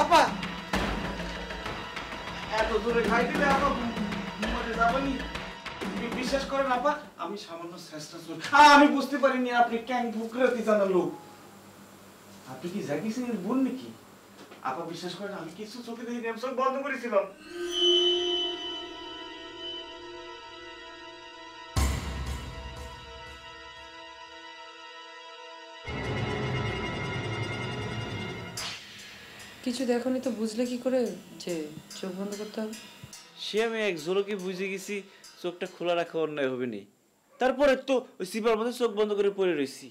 আপা এত দূরে খাই দিলে আপা মরে যাবনি। বিশ্বাস করেন আপা, আমি সামান্য চেষ্টা করি। আমি বুঝতে পারিনি আপনি ক্যাং ভুকরাতি জানা লোক। আপনি কি জাকি সিং এর বোন নাকি? আপা বিশ্বাস করেন আমি কিছু চোখে দেখি আমি চোখ বন্ধ করেছিলাম। কিছু দেখনি তো বুঝলে কি করে যে চোখ বন্ধ করতে হবে? সে আমি এক ঝলকে বুঝে গেছি চোখটা খোলা রাখা অন্যায় হবে নি। তারপরে তো ওই সিপার মধ্যে চোখ বন্ধ করে পড়ে রয়েছি।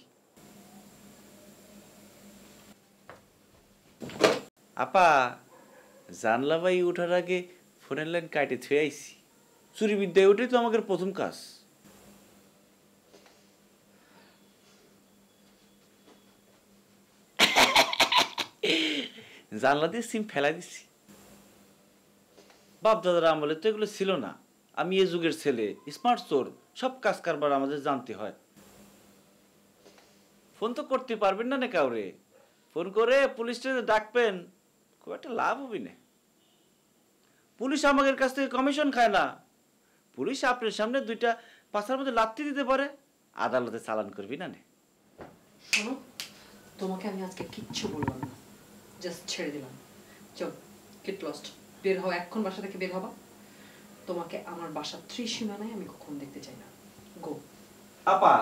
আপা জানলা ভাই ওঠার আগে ফোনের লাইন কাটে থুয়ে আইছি। চুরি বিদ্যায় ওটাই তো আমাদের প্রথম কাজ। জানলা দিয়ে সিম ফেলা দিছি। বাপ দাদার আমলে তো এগুলো ছিল না। আমি এ যুগের ছেলে, স্মার্ট চোর, সব কাজ কারবার আমাদের জানতে হয়। ফোন তো করতে পারবেন না কাউরে। ফোন করে পুলিশ ডাকবেন, খুব একটা লাভ হবে না। পুলিশ আমাদের কাছ থেকে কমিশন খায় না। পুলিশ আপনার সামনে দুইটা পাছার মধ্যে লাথি দিতে পারে, আদালতে চালান করবি না। শোনো, তোমাকে আমি আজকে কিচ্ছু বললাম না, জাস্ট ছেড়ে দিলাম। চল, গেট লস্ট, বের হও, এখন বাসা থেকে বের হবা। তোমাকে আমার বাসার ত্রিসীমানায় আমি কখনো দেখতে চাই না। গো। আপা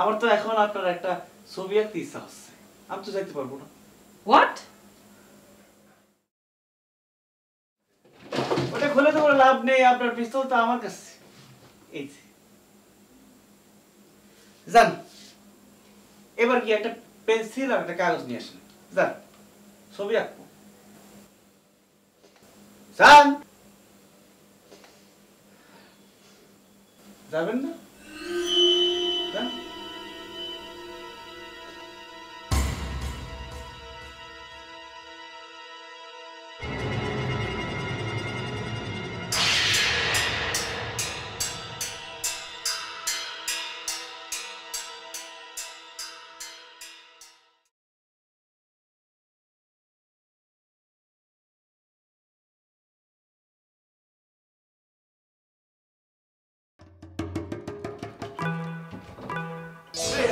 আমার তো এখন আপনার একটা ছবি আঁকতে ইচ্ছা হচ্ছে, আমি তো যাইতে পারবো না। হোয়াট? ওটা খুলে তো কোনো লাভ নেই, আপনার পিস্তল তো আমার কাছে। এই যে যান, এবার কি একটা পেন্সিল আর একটা কাগজ নিয়ে আসেন, যান ছবি আঁকবো। যান। যাবেন না? যান।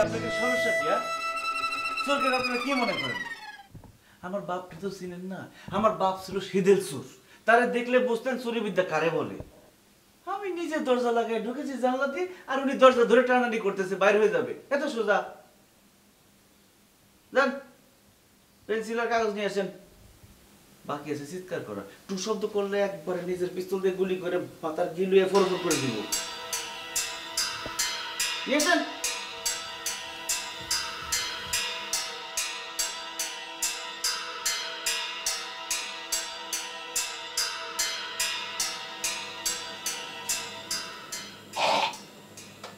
আপনাদের সমস্যা কি? চোরকে আপনারা কি মনে করেন? আমার বাপকে তো চিনেন না। আমার বাপ ছিল সিদেল চোর। তারে দেখলে বুঝতেন চুরি বিদ্যা কারে বলে। আমি নিজে দরজা লাগাই ঢুকেছি জানলা দিয়ে, আর উনি দরজা ধরে টানাটানি করতেছে, বাইরে হয়ে যাবে। এত সোজা। যান, পেন্সিল আর কাগজ নিয়ে আসেন। বাকি আছে চিৎকার করা। টু শব্দ করলে একবারে নিজের পিস্তল দিয়ে গুলি করে পাতার গিলুয়ে ফরফর করে দিব। নিয়ে আসেন।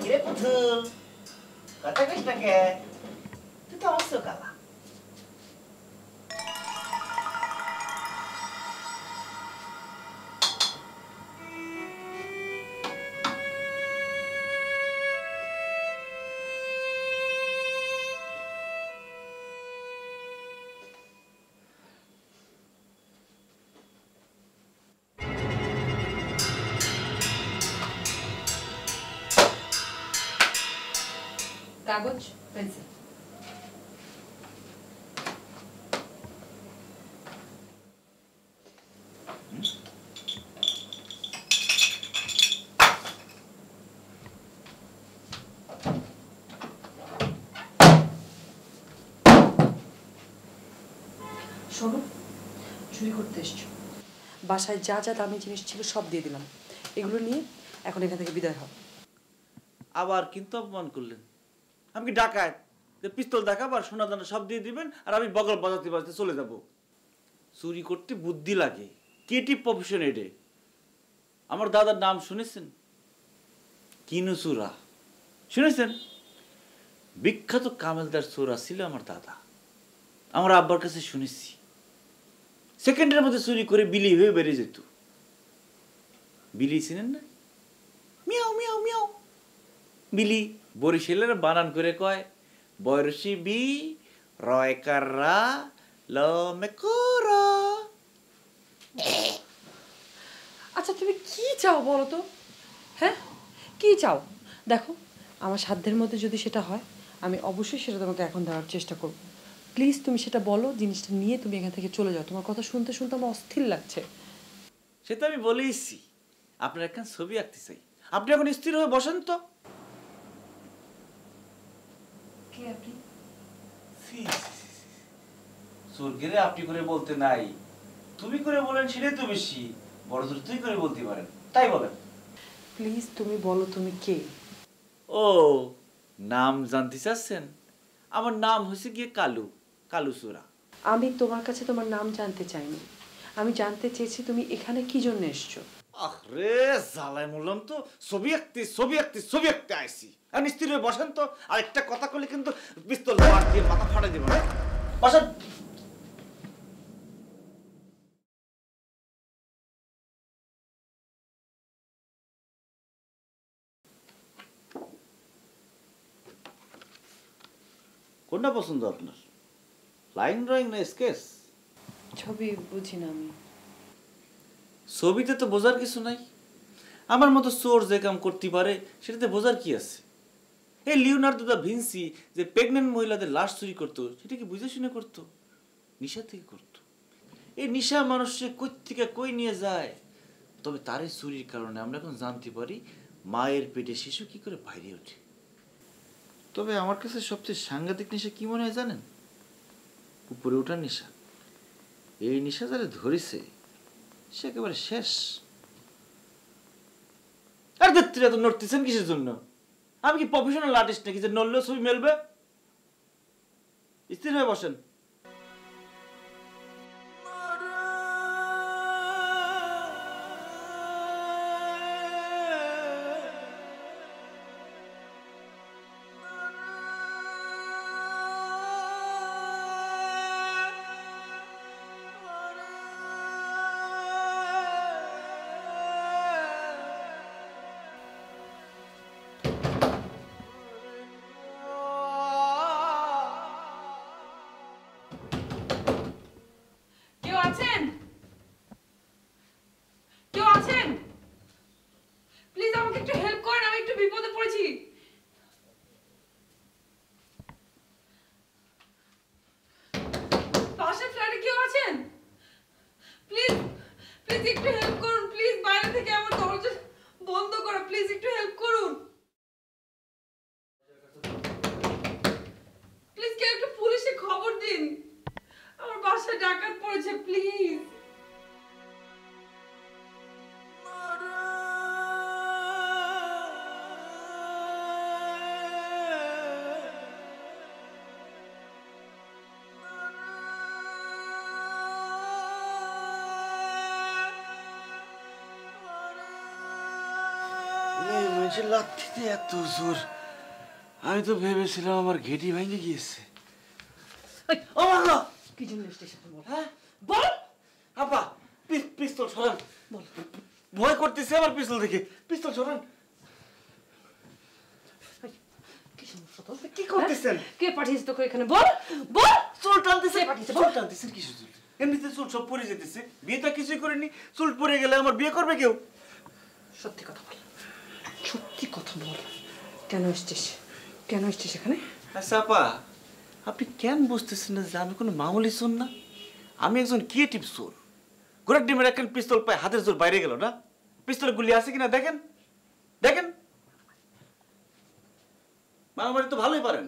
কিরে পুতুল, কথা কইস না কে? তুই তো আমার কালা। কাগজ, পেন্সিল। শোনো, চুরি করতে এসছো, বাসায় যা যা দামি জিনিস ছিল সব দিয়ে দিলাম। এগুলো নিয়ে এখন এখান থেকে বিদায় হও। আবার কিন্তু অপমান করলেন। আমি কি ডাকাত যে পিস্তল দেখাবো আর সোনা দানা সব দিয়ে দিবেন আর আমি বগল বাজাতে বাজাতে চলে যাব? চুরি করতে বুদ্ধি লাগে, ক্রিয়েটিভ প্রফেশন এডে। আমার দাদার নাম শুনেছেন? কিনু চোরা শুনেছেন? বিখ্যাত কামেলদার চোরা ছিল আমার দাদা। আমার আব্বার কাছে শুনেছি সেকেন্ডের মধ্যে চুরি করে বিলি হয়ে বেরিয়ে যেত। বিলি চিনেন না? মিয়াও মিয়াও মিয়াও বিলি। বরিশালের বানান করে কয় বয়সী বি রয়কাররা লো মে কোরা। আচ্ছা তুমি কি চাও বলো তো? হ্যাঁ, কি চাও? দেখো, আমার সাধ্যের মধ্যে যদি সেটা হয় আমি অবশ্যই সেটা তোমাকে এখন দেওয়ার চেষ্টা করব। প্লিজ তুমি সেটা বলো, জিনিসটা নিয়ে তুমি এখান থেকে চলে যাও। তোমার কথা শুনতে শুনতে আমার অস্থির লাগছে। সে তো আমি বলেইছি, আপনার একখান ছবি আঁকতে চাই। আপনি এখন স্থির হয়ে বসেন তো। কে আপনি? স্বর্গেরে আপনি করে বলতে নাই, তুমি করে বলেন সেটাই তো বেশি। বড় জোর তুই করে বলতে পারেন, তাই বলেন। প্লিজ তুমি বলো তুমি কে? ও, নাম জানতে চাচ্ছেন? আমার নাম হয়েছে গিয়ে কালু, কালুচূড়া। আমি তোমার কাছে তোমার নাম জানতে চাইনি, আমি জানতে চেয়েছি তুমি এখানে কি জন্য এসছো। আরে জ্বালায় বললাম তো, ছবি আঁকতে আইছি। আর স্থির হয়ে বসেন তো। আর একটা কথা করলে কিন্তু পিস্তল মার দিয়ে মাথা ফাটাই দেবো না। বসেন। কোনটা পছন্দ আপনার, লাইন ড্রয়িং না স্কেচ? ছবি বুঝি না আমি। ছবিতে তো বোঝার কিছু নাই। আমার মতো চোর যে কাম করতে পারে সেটাতে বোঝার কি আছে? এই লিওনার্দো দা ভিঞ্চি যে প্রেগনেন্ট মহিলাদের লাশ চুরি করতো, সেটা কি বুঝে শুনে করতো? নিশা থেকে করতো। এই নিশা মানুষকে কই থেকে কই নিয়ে যায়। তবে তার এই চুরির কারণে আমরা এখন জানতে পারি মায়ের পেটে শিশু কি করে বাইরে ওঠে। তবে আমার কাছে সবচেয়ে সাংঘাতিক নেশা কি মনে হয় জানেন? উপরে ওঠার নেশা। এই নেশা যারা ধরেছে সে একেবারে শেষ। আর দেখতে এত নড়তেছেন কিসের জন্য? আমি কি প্রফেশনাল আর্টিস্ট নাকি যে নড়লেও ছবি মেলবে? স্থির হয়ে বসেন। কেউ আছেন? কেউ আছেন? প্লিজ আমাকে একটু হেল্প করেন, আমি একটু বিপদে পড়েছি। পাশের ফ্ল্যাটে কেউ আছেন? প্লিজ প্লিজ একটু হেল্প করুন। প্লিজ বাইরে থেকে আমার দরজা বন্ধ করা, প্লিজ একটু হেল্প করুন। প্লিজ কেউ একটু পুলিশে খবর দিন, আমার বাসায় ডাকাত পড়েছে, প্লিজ। মানুষের লাথিতে এত জোর, আমি তো ভেবেছিলাম আমার ঘেটি ভেঙে গিয়েছে। ও মা, কি জন্য স্টেশন বল? হ্যাঁ বল। আপা পিস্তল সরান। বল। ভয় করতেছে আমার পিস্তল দেখে। পিস্তল সরান। কি সমস্যা তোর? কি করতেছেন? কে পাঠিয়েছে তোকে এখানে? বল বল। চুল টানতেছে। কে পাঠিয়েছে? চুল টানতেছেন কিছু চুল? এমনিতে চুল সব পরে যেতেছে। বিয়েটা কিছুই করেনি, চুল পরে গেলে আমার বিয়ে করবে কেউ? সত্যি কথা বল, সত্যি কথা বল। কেন এসছিস? কেন এসছিস এখানে? আচ্ছা আপা, আপনি কেন বুঝতেছেন না যে আমি কোনো মামুলি চোর না? আমি একজন ক্রিয়েটিভ চোর। ঘোড়ার ডিমের একখান পিস্তল পায়, হাতের জোর বাইরে গেল না। পিস্তলের গুলি আছে কিনা দেখেন, দেখেন। মারামারি তো ভালোই পারেন।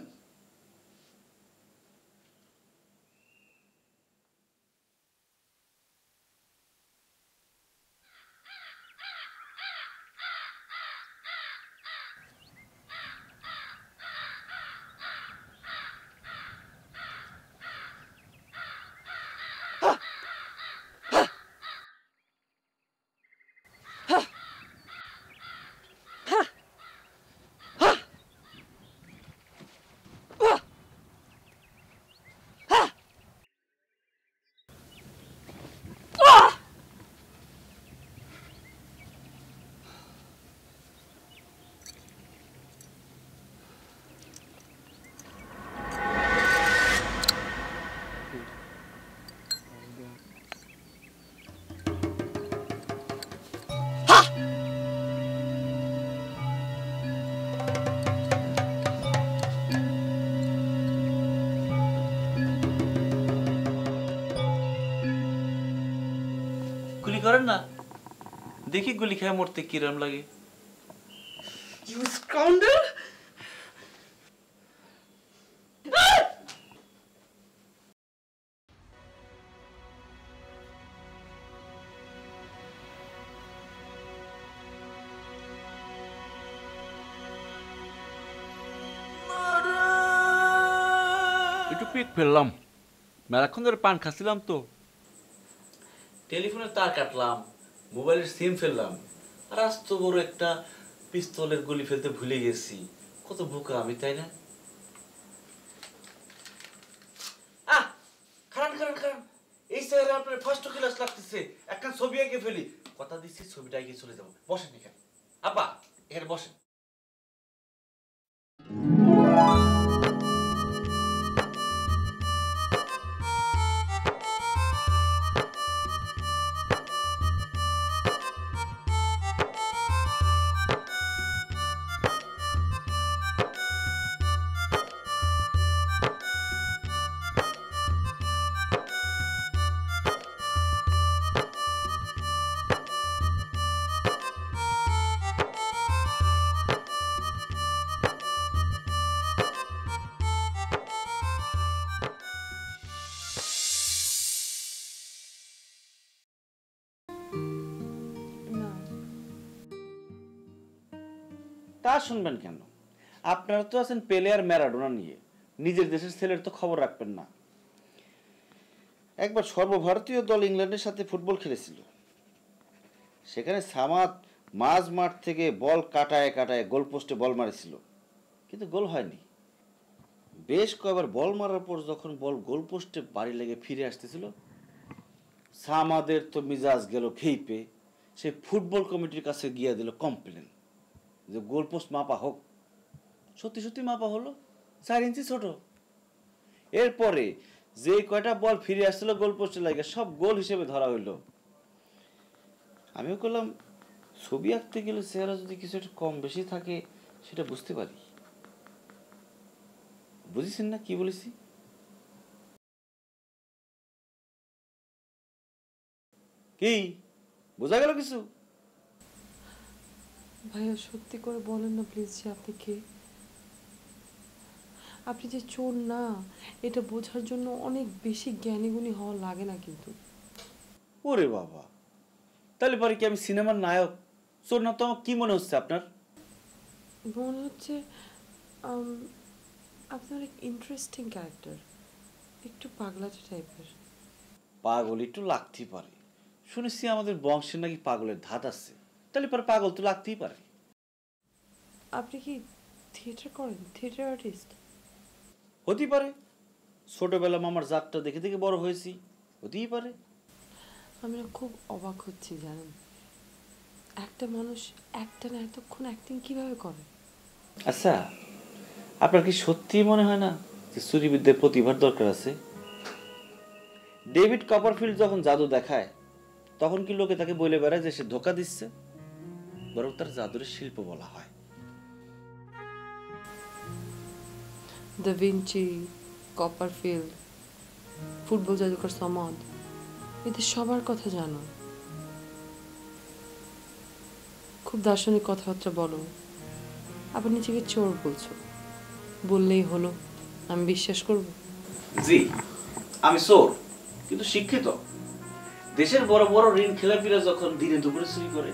গুলি করেন না, দেখি গুলি খেয়ে মরতে কিরম লাগে। You scoundrel! একটু পিক ফেললাম, মেলাক্ষণ ধরে পান খাচ্ছিলাম তো। টেলিফোনের তার কাটলাম, মোবাইলের সিম ফেললাম, আর আজ তো বড় একটা পিস্তলের গুলি ফেলতে ভুলে গেছি। কত বোকা আমি, তাই না? খারান এই স্যার আপনার ফার্স্ট ক্লাস লাগতেছে, একটা ছবি এঁকে ফেলি। কথা দিচ্ছি ছবিটা এঁকে চলে যাবো। বসেন এখানে আপা, এখানে বসেন। তা শুনবেন কেন? আপনারা তো আছেন পেলে আর ম্যারাডোনা নিয়ে, নিজের দেশের ছেলের তো খবর রাখবেন না। একবার সর্বভারতীয় দল ইংল্যান্ডের সাথে ফুটবল খেলেছিল, সেখানে সামাদ মাঝ মাঠ থেকে বল কাটায় কাটায় গোল পোস্টে বল মারেছিল, কিন্তু গোল হয়নি। বেশ কয়েকবার বল মারার পর যখন বল গোল পোস্টে বাড়ি লেগে ফিরে আসতেছিল, সামাদের তো মিজাজ গেল খেইপে। সে ফুটবল কমিটির কাছে গিয়ে দিল কমপ্লেন যে গোল পোস্ট মাপা হোক। সত্যি সত্যি মাপা হলো 4 ইঞ্চি ছোট। এরপরে যে কয়টা বল ফিরে আসছিল গোল পোস্টে লাগে সব গোল হিসেবে ধরা হইল। আমিও করলাম ছবি আঁকতে গেলে চেহারা যদি কিছু একটু কম বেশি থাকে সেটা বুঝতে পারি। বুঝেছেন না কি বলেছি? কি বোঝা গেল কিছু? ভাইয়া সত্যি করে বলেন না প্লিজ যে আপনি কে। আপনি যে চোর না এটা বোঝার জন্য অনেক বেশি জ্ঞানীগুণী হওয়া লাগে না কিন্তু। ওরে বাবা, তাহলে পরে কি আমি সিনেমার নায়ক? চোর না তো আমার কি মনে হচ্ছে আপনার? মনে হচ্ছে আপনি অনেক ইন্টারেস্টিং ক্যারেক্টার, একটু পাগলাটে টাইপের। পাগল একটু লাগতেই পারে, শুনেছি আমাদের বংশের নাকি পাগলের ধাত আছে, তাহলে পরে পাগল তো লাগতেই পারে। আপনি কি থিয়েটার করেন, থিয়েটার আর্টিস্ট? হতেই পারে, ছোটবেলা মামার জাতটা দেখে দেখে বড় হয়েছি, হতেই পারে। আমি না খুব অবাক হচ্ছি জানেন, একটা মানুষ একটা না এতক্ষণ অ্যাক্টিং কিভাবে করে? আচ্ছা, আপনার কি সত্যি মনে হয় না যে চুরিবিদ্যার প্রতিভার দরকার আছে? ডেভিড কপারফিল্ড যখন জাদু দেখায় তখন কি লোকে তাকে বলে বেড়ায় যে সে ধোঁকা দিচ্ছে? বরং তার জাদুরের শিল্প বলা হয়। দ্য ভিঞ্চি, কপারফিল্ড, ফুটবল জাদুকর সামাদ, এদের সবার কথা জানো। খুব দার্শনিক কথাবার্তা বলো, আবার নিজেকে চোর বলছো। বললেই হলো, আমি বিশ্বাস করব? জি, আমি চোর কিন্তু শিক্ষিত। দেশের বড় বড় ঋণ খেলাপিরা যখন দিনে দুপুরে চুরি করে,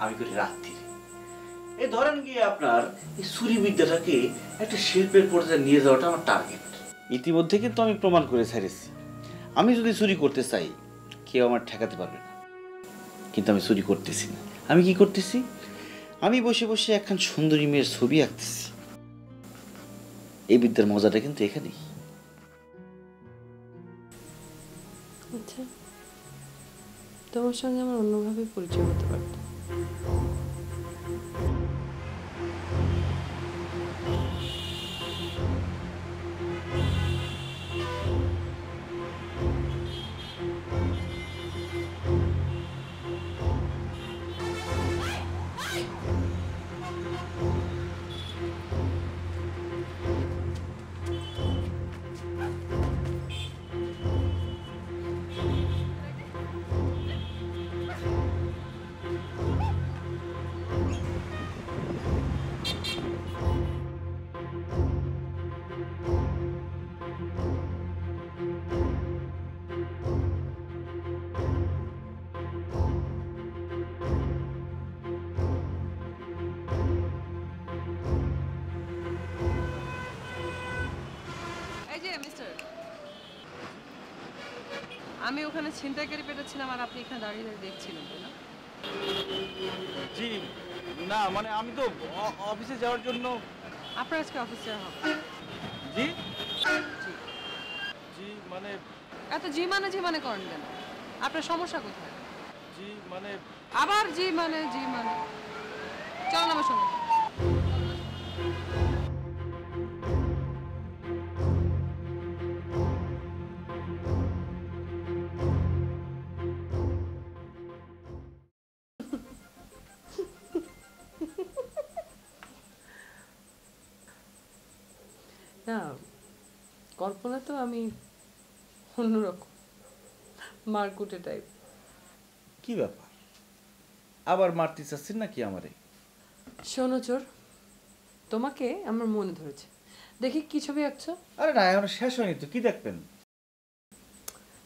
আমি করি রাত্রিরে। এই ধরেন গিয়ে আপনার এই চুরি বিদ্যাটাকে একটা শিল্পের পর্যায়ে নিয়ে যাওয়াটা আমার টার্গেট। ইতিমধ্যে কিন্তু আমি প্রমাণ করে ছাড়েছি, আমি যদি চুরি করতে চাই কেউ আমার ঠেকাতে পারবে না। কিন্তু আমি চুরি করতেছি না। আমি কি করতেছি? আমি বসে বসে একখান সুন্দরী মেয়ের ছবি আঁকতেছি। এই বিদ্যার মজাটা কিন্তু এখানেই। আচ্ছা, তোমার সঙ্গে আমার অন্যভাবে পরিচয় হতে পারতো। আমি ওখানে ছিনতাইকারী পেটাচ্ছিলাম আর আপনি এখানে দাঁড়িয়ে দাঁড়িয়ে দেখছিলেন, তাই না? জি না, মানে আমি তো অফিসে যাওয়ার জন্য। আপনার আজকে অফিস যাওয়া হবে? জি জি। জি মানে এত জি মানে করেন কেন? আপনার সমস্যা কোথায়? জি মানে আবার জি মানে চলুন আমার সঙ্গে। না, কল্পনা তো আমি অন্যরকম, মারকুটে টাইপ। কি ব্যাপার, আবার মারতে চাচ্ছেন নাকি আমারে? শোনো চোর, তোমাকে আমার মনে ধরেছে। দেখি কি ছবি আঁকছো? আরে না, এখন শেষ হয়নি তো, কি দেখবেন?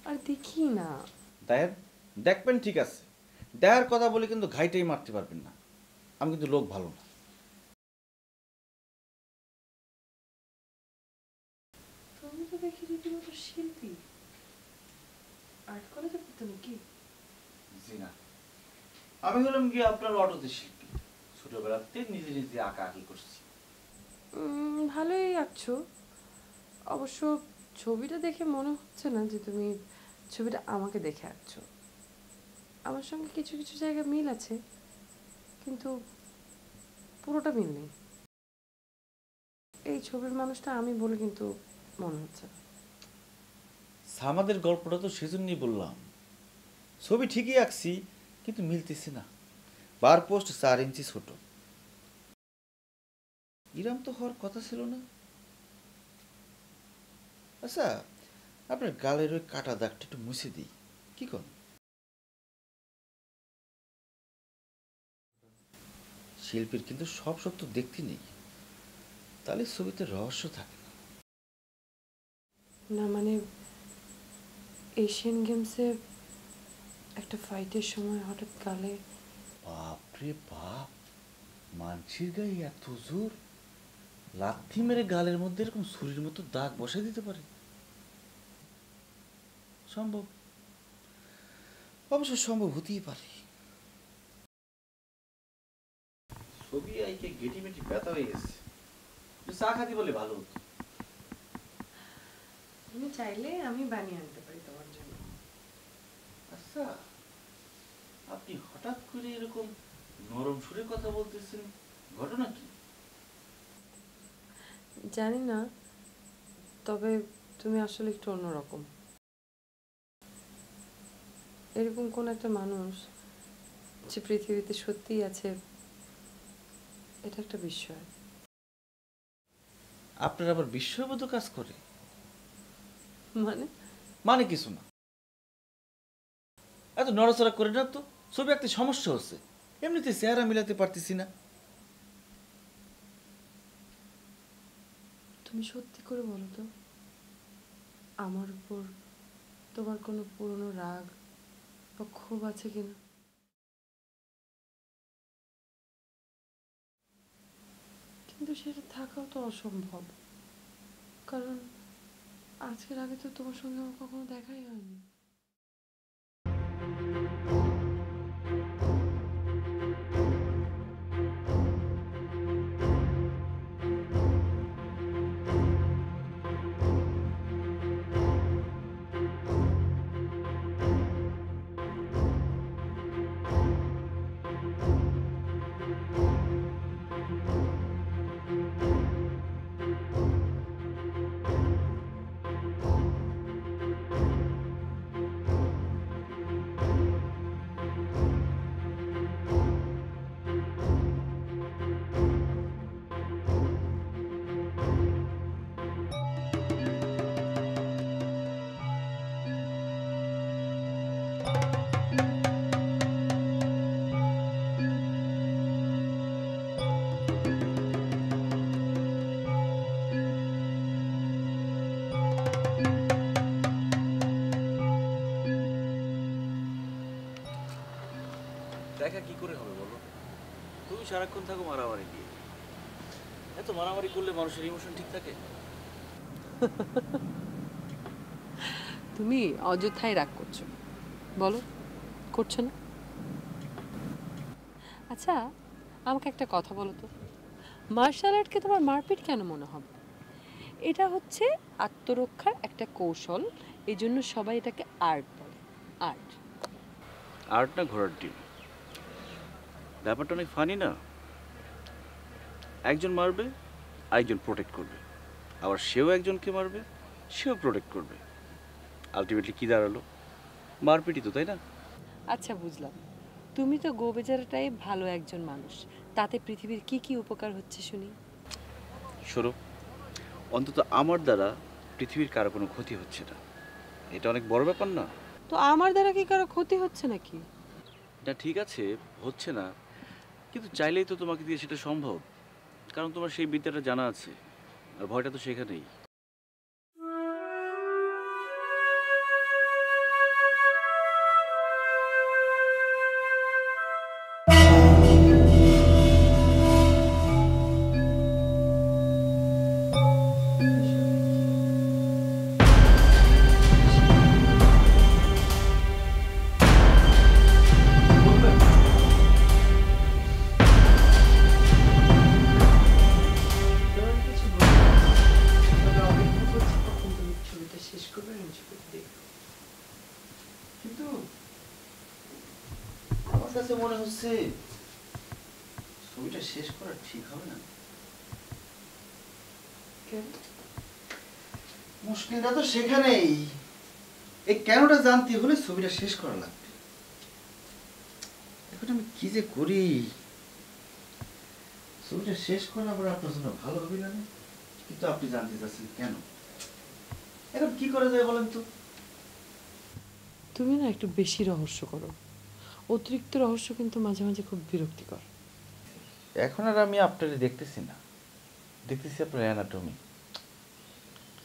আর দেখি না। দেখবেন ঠিক আছে, দেখার কথা বলে কিন্তু ঘাইটাই মারতে পারবেন না। আমি কিন্তু লোক ভালো না। তুমি তো দেখি রীতিমতো শিল্পী, আর্ট কলেজে পড়তে নাকি? জি না, আমি হলাম গিয়ে আপনার অটোতে শিল্পী। ছোটবেলাতে নিজে নিজে আঁকা আঁকি করছি। ভালোই আঁকছো অবশ্য। ছবিটা দেখে মনে হচ্ছে না যে তুমি ছবিটা আমাকে দেখে আঁকছো। আমার সঙ্গে কিছু কিছু জায়গায় মিল আছে, কিন্তু পুরোটা মিল নেই। এই ছবির মানুষটা আমি বলে কিন্তু মনে হচ্ছে না। আমাদের গল্পটা তো সেজন্যই বললাম, ছবি ঠিকই আঁকছি কিন্তু মিলতেছে না। বার পোস্ট 4 ইঞ্চি ছোট। ইরাম তো হওয়ার কথা ছিল না। আচ্ছা, আপনার গালের ওই কাটা দাগটা একটু মুছে দিই, কি কর? শিল্পীর কিন্তু সব সত্য দেখতে নেই, তাহলে ছবিতে রহস্য থাকে না। না মানে এশিয়ান গেমসে একটা ফাইটের সময় হঠাৎ গালে। বাপরে বাপ, মানসির গায়ে এত জোর! লাথি মেরে গালের মধ্যে এরকম ছুরির মতো দাগ বসে দিতে পারে? সম্ভব, অবশ্য সম্ভব হতেই পারে। ছবি আইকে গেটি মেটি ব্যথা হয়ে গেছে, চা খাতি বলে ভালো হতো। তুমি চাইলে আমি বানিয়ে আনতে পারি তোমার জন্য। আচ্ছা, আপনি হঠাৎ করে এরকম নরম সুরে কথা বলতেছেন, ঘটনা কি? জানি না, তবে তুমি আসলে একটু অন্যরকম। এরকম কোন একটা মানুষ যে পৃথিবীতে সত্যিই আছে, এটা একটা বিস্ময়। আপনার আবার বিস্ময়বোধ কাজ করে? মানে মানে কিছু না, এত নড়াচড়া করে না তো। ছবি একটা সমস্যা হচ্ছে, এমনিতে চেহারা মিলাতে পারতেছি না। তুমি সত্যি করে বলো তো, আমার উপর তোমার কোনো পুরনো রাগ বা ক্ষোভ আছে কিনা? কিন্তু সেটা থাকাও তো অসম্ভব, কারণ আজকের আগে তো তোমার সঙ্গে আমার কখনো দেখাই হয়নি। দেখা কি করে হবে বলো? তুমি সারাক্ষণ থাকো মারামারি দিয়ে। এত মারামারি করলে মানুষের ইমোশন ঠিক থাকে? তুমি অযথাই রাগ করছো, বলো করছো না? আচ্ছা আমাকে একটা কথা বলো তো, মার্শাল আর্টকে তোমার মারপিট কেন মনে হবে? এটা হচ্ছে আত্মরক্ষার একটা কৌশল, এই জন্য সবাই এটাকে আর্ট বলে। আর্ট। আর্ট না ঘোড়ার ডিম, ব্যাপারটা অনেক ফানি না? একজন মারবে, আরেকজন প্রোটেক্ট করবে, আবার সেও একজনকে মারবে, সেও প্রোটেক্ট করবে। আলটিমেটলি কি দাঁড়ালো? মারপিটই তো, তাই না? আচ্ছা বুঝলাম, তুমি তো গো বেচারাটাই ভালো একজন মানুষ, তাতে পৃথিবীর কি কি উপকার হচ্ছে শুনি। শোনো, অন্তত আমার দ্বারা পৃথিবীর কারো কোনো ক্ষতি হচ্ছে না, এটা অনেক বড় ব্যাপার না? তো আমার দ্বারা কি কারো ক্ষতি হচ্ছে নাকি? না ঠিক আছে, হচ্ছে না, কিন্তু চাইলেই তো তোমাকে দিয়ে সেটা সম্ভব, কারণ তোমার সেই বিদ্যাটা জানা আছে, আর ভয়টা তো সেখানেই। কিন্তু আমার কাছে মনে হচ্ছে ছবিটা শেষ করা ঠিক হবে না। মুশকিলটা তো সেখানেই, এই কেনটা জানতে হলে ছবিটা শেষ করা লাগবে। এখন আমি কি যে করি, ছবিটা শেষ করা আবার আপনার জন্য ভালো হবে না, কিন্তু আপনি জানতে চাচ্ছেন কেন। এখন কি করা যায় বলেন তো? তুমি না একটু বেশি রহস্য করো, অতিরিক্ত রহস্য কিন্তু মাঝে মাঝে খুব বিরক্তিকর। এখন আর আমি আপনারে দেখতেছি না, দেখতেছি আপনার অ্যানাটমি।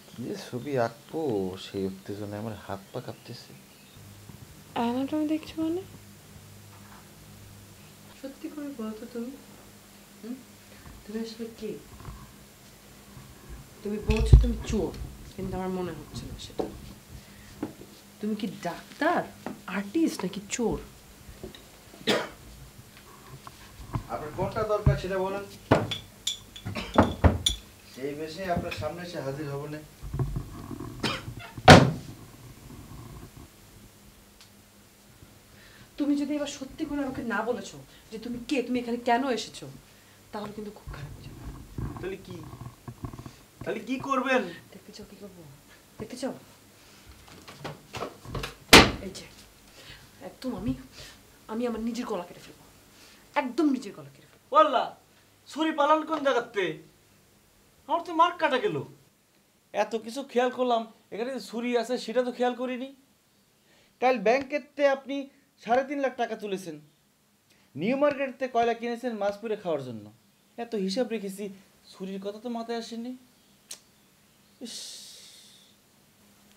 কি যে ছবি আঁকবো সেই উত্তেজনায় আমার হাত পা কাঁপতেছে। অ্যানাটমি দেখছো মানে? সত্যি করে বলো তো তুমি, তুমি আসলে কে? তুমি বলছো তুমি চোর, কিন্তু আমার মনে হচ্ছে না সেটা। তুমি কি ডাক্তার, আর্টিস্ট নাকি চোর? আপনার কোনটা দরকার সেটা বলেন, সেই বেশে আপনার সামনে এসে হাজির হব না। তুমি যদি এবার সত্যি করে আমাকে না বলেছো যে তুমি কে, তুমি এখানে কেন এসেছো, তাহলে কিন্তু খুব খারাপ হয়ে যাবে। তাহলে কি করবেন? দেখতে চাও কি করবো? দেখতে চাও? এই যে একদম আমি আমার নিজের গলা কেটে ফেলবো, একদম নিজের গলা কেটে ফেলবো। ওয়াল্লাহ, ছুরি পালান কোন জায়গাতে? আমার তো মার্ক কাটা গেল। এত কিছু খেয়াল করলাম, এখানে যে ছুরি আছে সেটা তো খেয়াল করিনি। কাল ব্যাংকেতে আপনি 3.5 লাখ টাকা তুলেছেন, নিউ মার্কেটতে কয়লা কিনেছেন মাছ পুরে খাওয়ার জন্য। এত হিসাব রেখেছি, ছুরির কথা তো মাথায় আসেনি। ইস,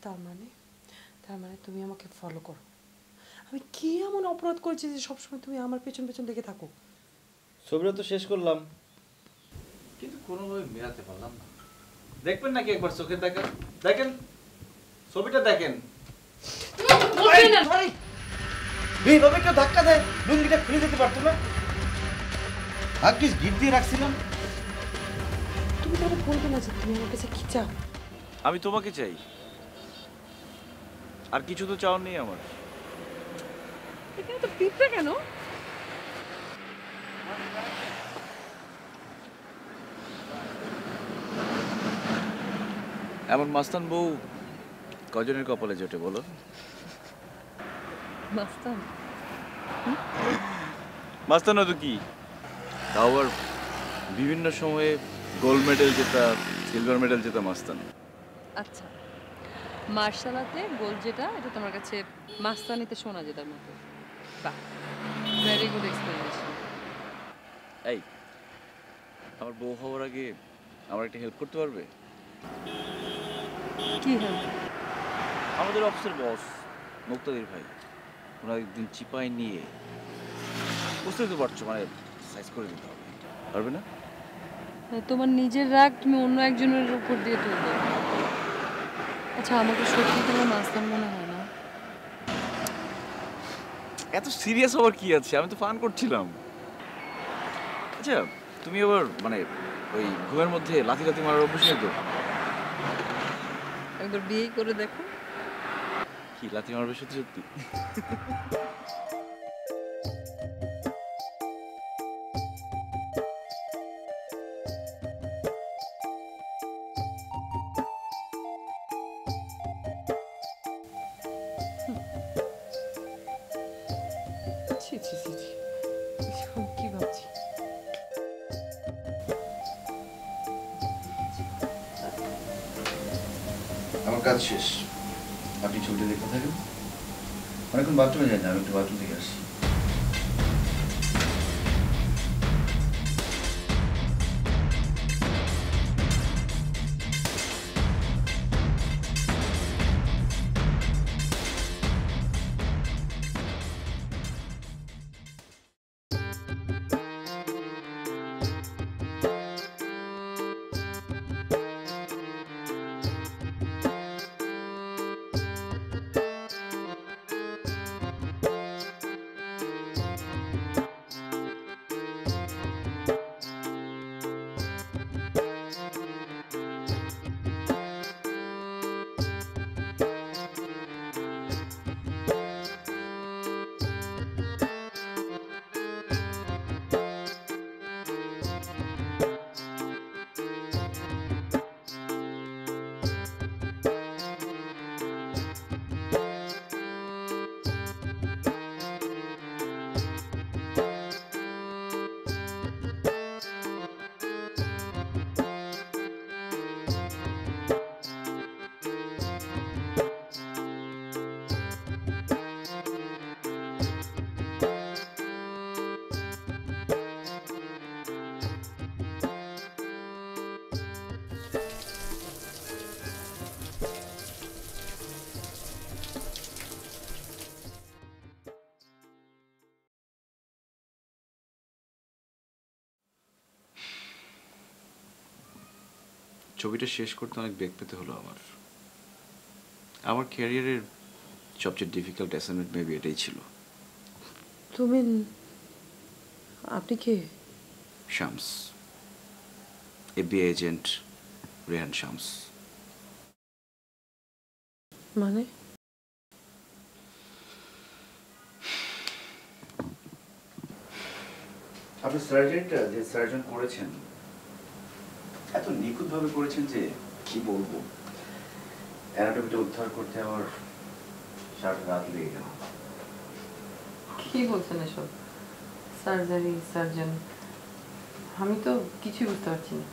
তার মানে তুমি আমাকে ফলো করো? আমি কি এমন অপরাধ করেছি যে সবসময় তুমি আমার পেছন পেছন লেগে থাকো? ছবিটা তো শেষ করলাম, কিন্তু কোনোভাবে মেলাতে পারলাম না। দেখবেন নাকি একবার চোখে দেখেন, দেখেন ছবিটা দেখেন। এইভাবে কেউ ধাক্কা দেয়, লুঙ্গিটা খুলে যেতে পারতো না? ভাগ্যিস গিট দিয়ে রাখছিলাম। তুমি তাহলে বলবে না যে তুমি আমার কাছে কি চাও? আমি তোমাকে চাই, আর কিছু তো চাও নেই আমার। এখানে তো পিঁপড়ে কেন? এমন মাস্তান বউ কজনের কপালে জোটে বলো? মাস্তান? মাস্তান তো কি, তাও আবার বিভিন্ন সময়ে গোল্ড মেডেল জেতা, সিলভার মেডেল জেতা মাস্তান। আচ্ছা, মার্শাল আর্টে গোল যেটা, এটা তোমার কাছে মাস্তানিতে শোনা যেটার মতো। বাহ, ভেরি গুড এক্সপ্লেনেশন। এই, আমার বউ হওয়ার আগে আমার একটা হেল্প করতে পারবে? কি হেল্প? আমাদের অফিসের বস মুক্তাদির ভাই, ওনার একদিন চিপায় নিয়ে, বুঝতেই তো পারছো, মানে সাইজ করে দিতে হবে, পারবে না? তোমার নিজের রাগ তুমি অন্য একজনের উপর দিয়ে তুলবে? আচ্ছা, আমাকে সত্যি তোমার মাস্তান মনে হয় না? এত সিরিয়াস হওয়ার কি আছে, আমি তো ফান করছিলাম। আচ্ছা তুমি আবার মানে ওই ঘুমের মধ্যে লাথি লাথি মারার অভ্যাস নেই তো? একবার বিয়ে করে দেখো। কি লাথি মারবে সত্যি সত্যি? ছি ছি ছি ছি, এসব কি ভাবছি? আমার কাজ শেষ, আপনি ছবিটা দেখতে থাকেন। অনেকক্ষণ বাথরুমে যাই না, আমি একটু বাথরুম থেকে আসি। ছবিটা শেষ করতে অনেক বেগ পেতে হলো আমার। আমার ক্যারিয়ারের সবচেয়ে ডিফিকাল্ট অ্যাসাইনমেন্ট মেবি এটাই ছিল। তুমি, আপনি কে? Shams, FBI agent Rehan Shams. মানে? আপনি সার্জেন্টটা যে সার্জন করেছেন এত নিখুঁতভাবে করেছেন যে কি বলবো, অ্যানাটমিটা উদ্ধার করতে আমার সারা রাত লেগে গেল। কি বলছেন এসব? সার্জারি, সার্জন, আমি তো কিছুই বুঝতে পারছি না।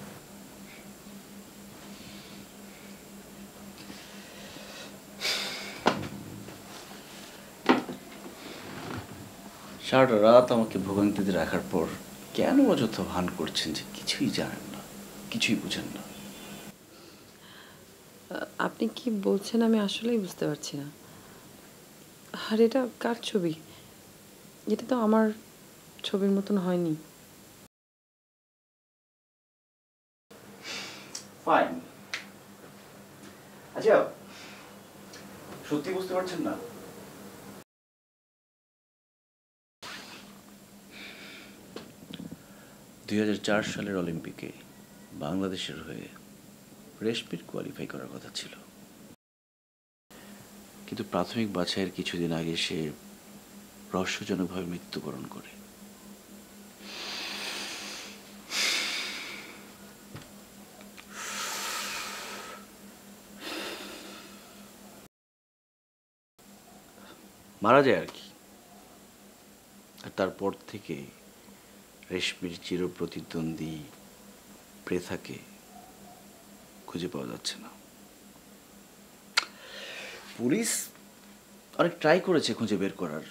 সারাটা রাত আমাকে ভোগান্তিতে রাখার পর কেন অযথা ভান করছেন যে কিছুই জানেন না, কিছুই বুঝেন না? আপনি কি বলছেন আমি আসলেই বুঝতে পারছি না। আর এটা কার ছবি? এটা তো আমার ছবির মতন হয়নি। ফাইন। আচ্ছা সত্যি বুঝতে পারছেন না? 2004 সালের অলিম্পিকে বাংলাদেশের হয়ে রেশমির কোয়ালিফাই করার কথা ছিল, কিন্তু প্রাথমিক বাছাইয়ের কিছুদিন আগে সে রহস্যজনকভাবে মৃত্যুবরণ করে। মারা যায় আর কি। আর তারপর থেকে রেশমির চিরপ্রতিদ্বন্দ্বী প্রেথাকে খুঁজে পাওয়া যাচ্ছে না। পুলিশ অনেক ট্রাই করেছে খুঁজে বের করার,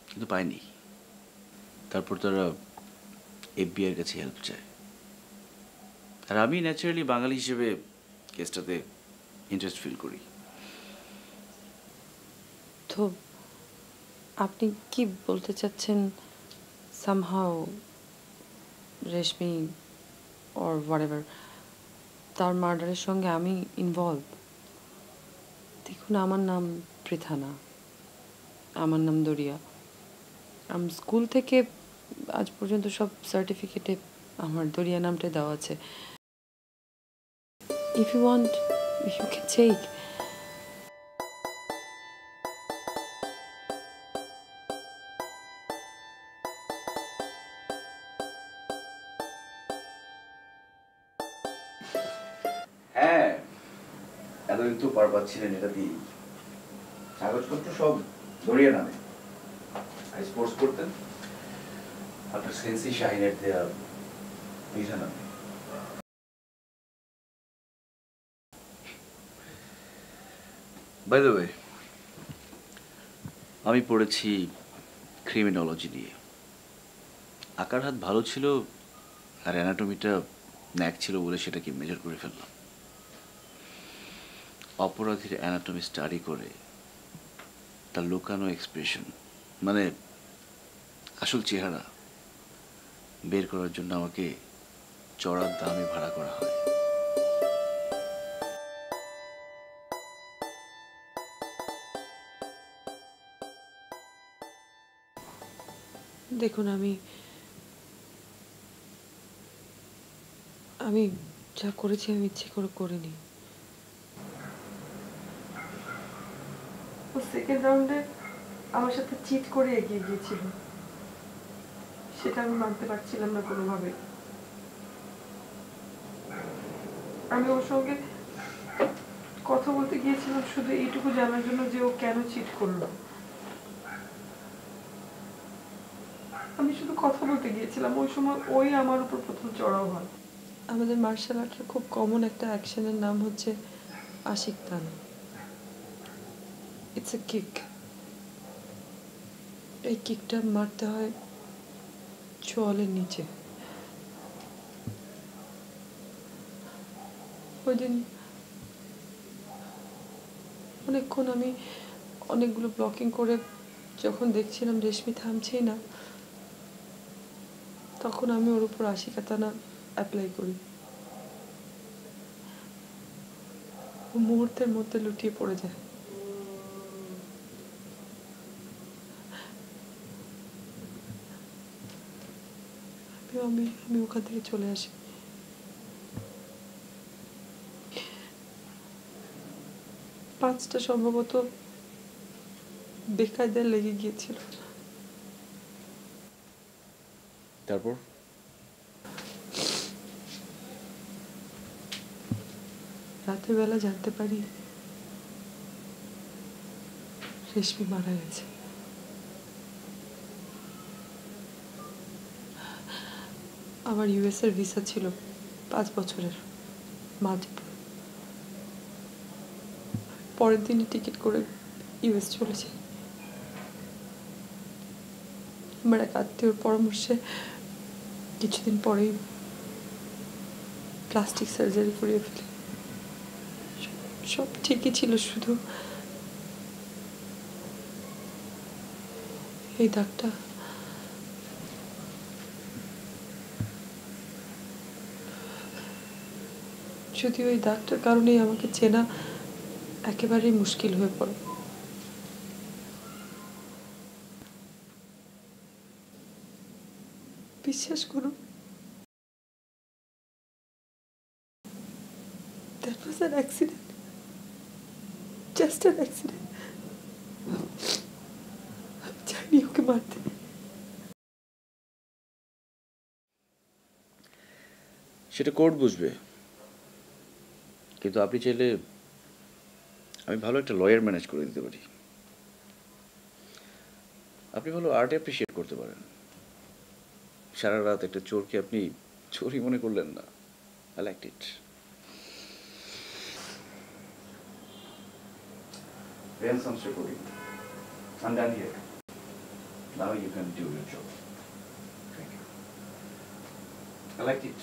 কিন্তু পায়নি। তারপর তারা এফবিআইয়ের কাছে হেল্প চায়। আর আমি ন্যাচারালি বাঙালি হিসেবে কেসটাতে ইন্টারেস্ট ফিল করি। তো আপনি কি বলতে চাচ্ছেন, সামহাও রেশমি অর হোয়াটএভার তার মার্ডারের সঙ্গে আমি ইনভলভ? দেখুন, আমার নাম পৃথা না, আমার নাম দরিয়া। আমি স্কুল থেকে আজ পর্যন্ত সব সার্টিফিকেটে আমার দরিয়া নামটাই দেওয়া আছে। If you want you can take. হ্যাঁ, এতদিন তো পার পাচ্ছিলেন এটা দিয়ে। কাগজপত্র সব দরিয়া নামে। আর স্পোর্টস করতেন আপনার সেন্সি শাহিনের দেয়া পৃথা নামে। বাই দ্য ওয়ে, আমি পড়েছি ক্রিমিনোলজি নিয়ে। আঁকার হাত ভালো ছিল আর অ্যানাটমিটা ন্যাক ছিল বলে সেটাকে মেজর করে ফেললাম। অপরাধীর অ্যানাটমি স্টাডি করে তার লুকানো এক্সপ্রেশন, মানে আসল চেহারা বের করার জন্য আমাকে চড়া দামে ভাড়া করা হয়। দেখুন, আমি আমি যা করেছি আমি ইচ্ছে করে করিনি। ও সেকেন্ড রাউন্ডে আমার সাথে চিট করে এগিয়ে গিয়েছিল, সেটা আমি মানতে পারছিলাম না কোনোভাবে। আমি ওর সঙ্গে কথা বলতে গিয়েছিলাম শুধু এইটুকু জানার জন্য যে ও কেন চিট করলো। আমি শুধু কথা বলতে গিয়েছিলাম, ওই সময় ওই আমার উপর প্রথম চড়াও হয়। আমাদের মার্শাল আর্টের খুব কমন একটা অ্যাকশনের নাম হচ্ছে আশিক তান। It's a kick. এই কিকটা মারতে হয় চোয়ালের নিচে। ওই দিন অনেকক্ষণ আমি অনেকগুলো ব্লকিং করে যখন দেখছিলাম রেশমি থামছেই না, তখন আমি ওর উপর আশিকাতানা অ্যাপ্লাই করি। ও মুহূর্তের মধ্যে লুটিয়ে পড়ে যায়। আমি আমি ওখান থেকে চলে আসি। পাঁচটা সম্ভবত বেকায়দায় লেগে গিয়েছিল। তারপর রাতের বেলা জানতে পারি রেশমি মারা গেছে। আমার ইউএস এর ভিসা ছিল 5 বছরের, মাল্টিপল। পরের দিনই টিকিট করে ইউএস চলে যাই। আমার এক আত্মীয়র পরামর্শে কিছুদিন পরেই প্লাস্টিক সার্জারি করিয়ে ফেলি। সব ঠিকই ছিল, শুধু এই দাগটা। যদিও এই দাগটার কারণেই আমাকে চেনা একেবারেই মুশকিল হয়ে পড়ে। বিশ্বাস করুন, that was an accident, just an accident. আমি চাইনি ওকে মারতে। সেটা কোর্ট বুঝবে, কিন্তু আপনি চাইলে আমি ভালো একটা লয়ার ম্যানেজ করে দিতে পারি। আপনি ভালো আর্ট অ্যাপ্রিসিয়েট করতে পারেন। সারা রাত একটা চোরকে আপনি চোরই মনে করলেন না। I like it. Renaissance recording. I'm done here. Now you can do your job. Thank you. I liked it.